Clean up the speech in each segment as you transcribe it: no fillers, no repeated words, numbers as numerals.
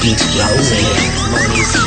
beat rolling, Monizy.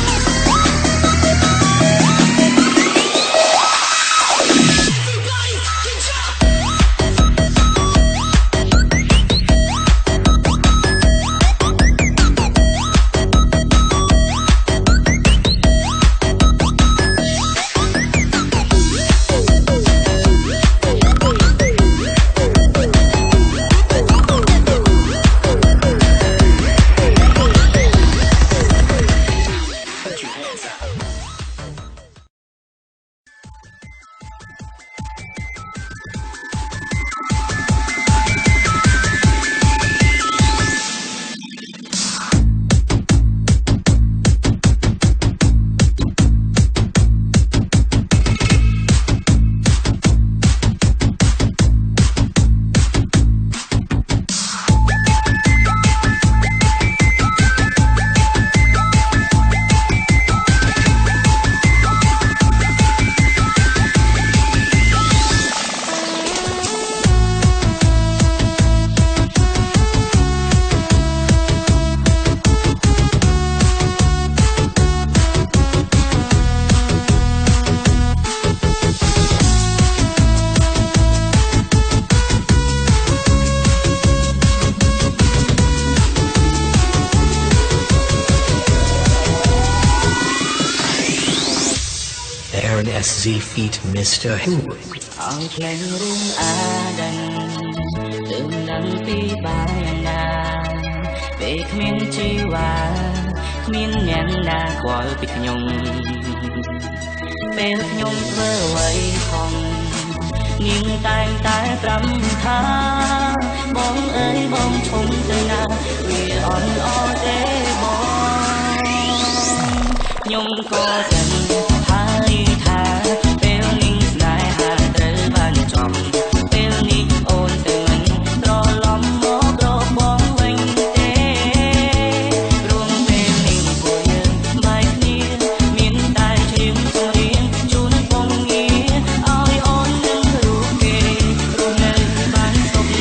Aaron SZ feat Mr. Who អងក្លែងរឿងអាដានទើបនឹងពីបាយណាពេលគ្មានជីវ៉ាគ្មានអ្នកណាគាត់ពីខ្ញុំពេលខ្ញុំធ្វើអ្វីខំនាងតែងតែប្រាំថាបងអើយបងឈុំទៅណាវាអន់អត់ទេបងខ្ញុំក៏ដឹងហើយថាពេលនេះស្នេហាត្រូវបានចំពេលនេះអូនទៅមិនត្រឡប់មករកបងវិញទេរួមពេលនេះពួកយើងបែកគ្នាមានតែឈៀងចម្រៀងជូនបងងារឲ្យអូននឹងរូបគេរស់នៅបានសុខ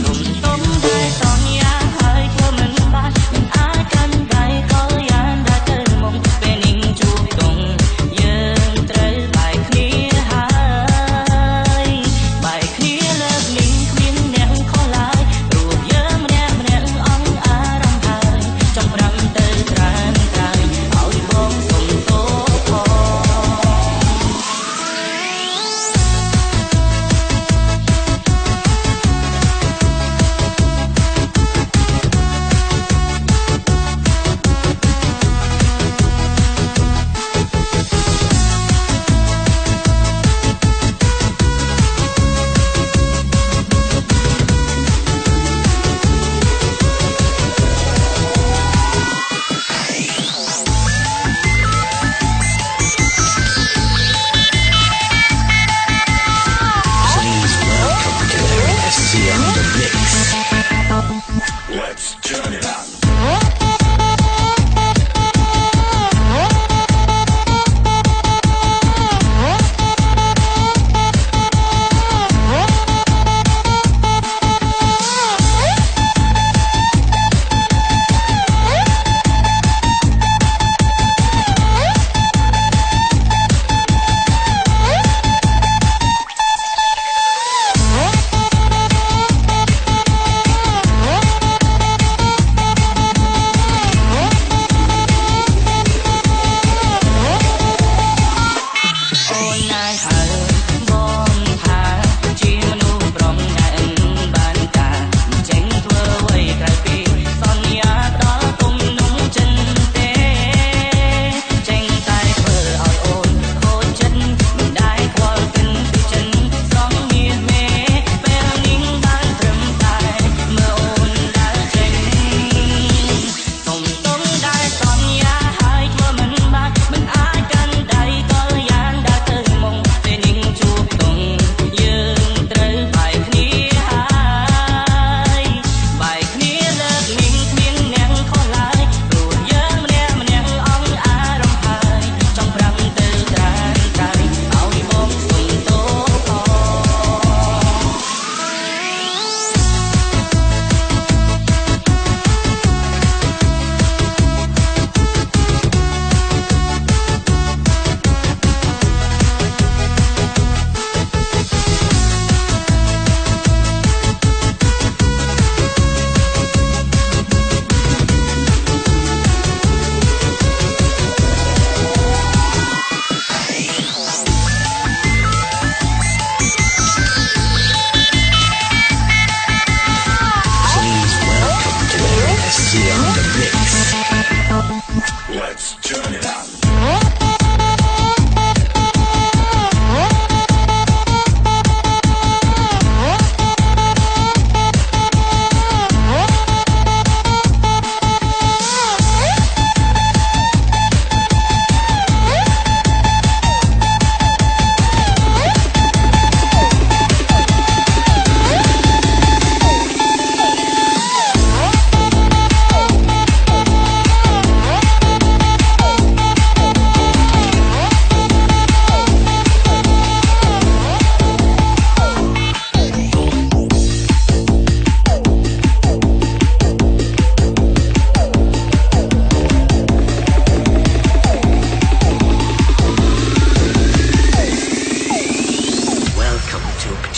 គុំទុំតែសន្យាហើយធ្វើមិនបានមិនអាចកាន់ដៃក៏យ៉ាងដែលទៅមកពេលនេះ Let's turn it up.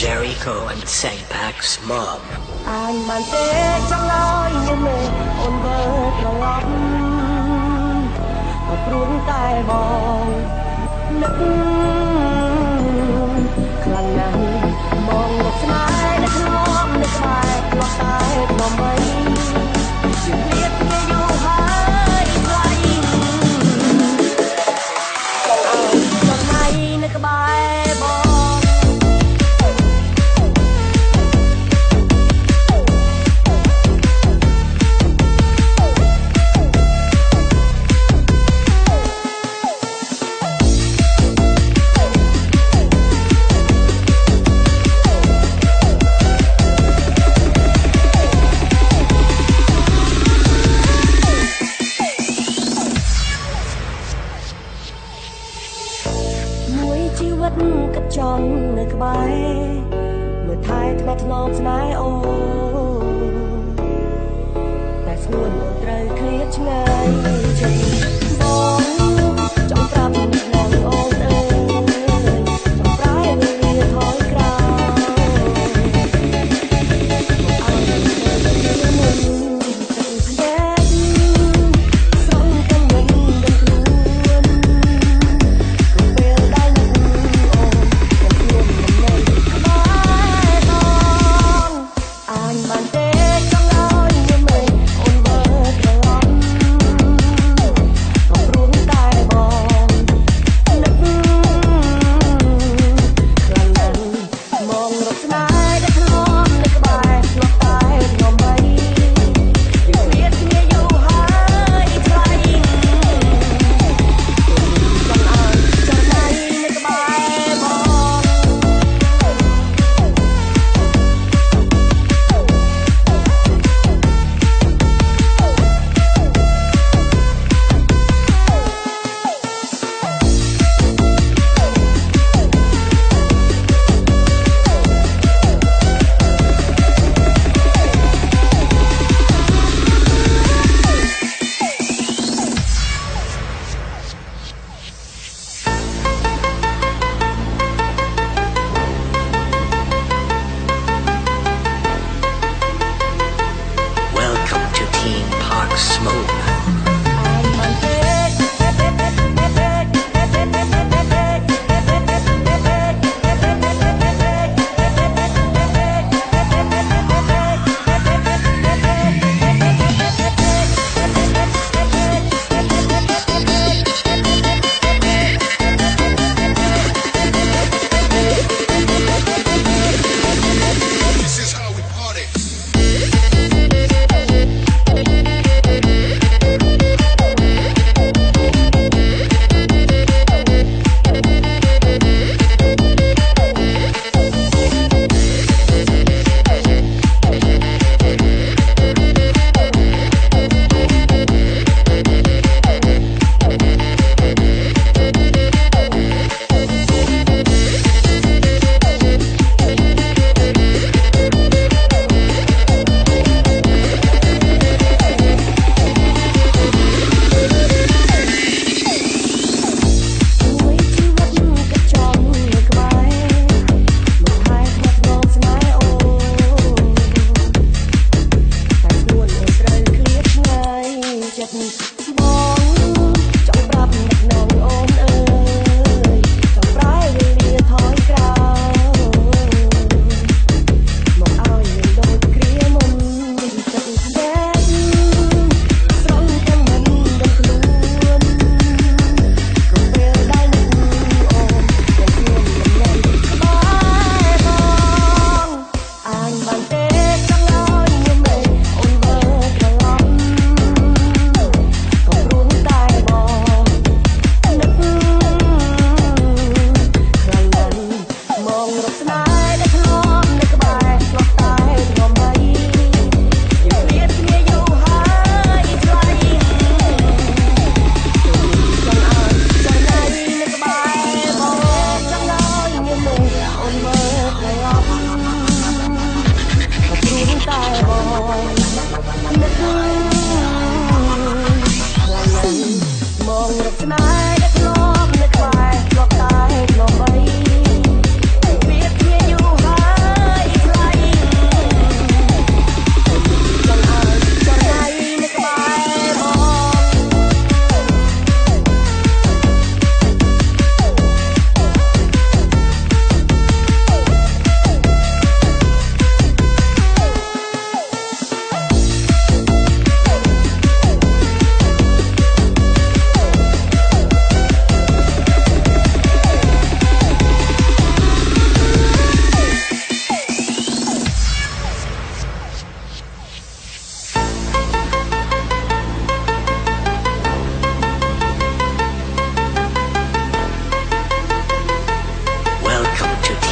Jericho and Sampax Mom អាចបានទេចង់ឲ្យញមែអូនវិលត្រឡប់ក៏ព្រោះតែបងនឹកខ្លាំងណាស់បងរកស្នេហ៍នៅក្នុងនៅក្បែរផ្លោះតែបំបីជាវាគ្នាយូរហើយថ្លៃចង់ឲ្យចំណាយនៅក្បែរបងជីវិតគិតចង់នៅក្បែរមើលថែថ្នមថ្នមស្នេហ៍អូតែស្នួនត្រូវឃ្លាតឆ្ងាយចិត្តបងចង់ប្រាប់នឹងអូនអើយចង់ប្រែវាថយក្រោយអើយទៅមុនទឹកភ្នែកស្រងទាំងមិនដឹងខ្លួនក៏ពេលដែលបានទេចង់ឲ្យញមែអូនមើលត្រឡប់ក៏ព្រោះតែបងនឹកខ្លាំងណាស់មករកស្នេហ៍ដែលធ្លាប់នៅក្បែរធ្លាប់តែខ្ញុំបីយើងឃ្លាតគ្នាយូរហើយថ្លៃចង់ឲ្យចំណាយនៅក្បែរបងWelcome to Team Park Smoke This is how we party.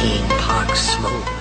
Teen Park Smoke.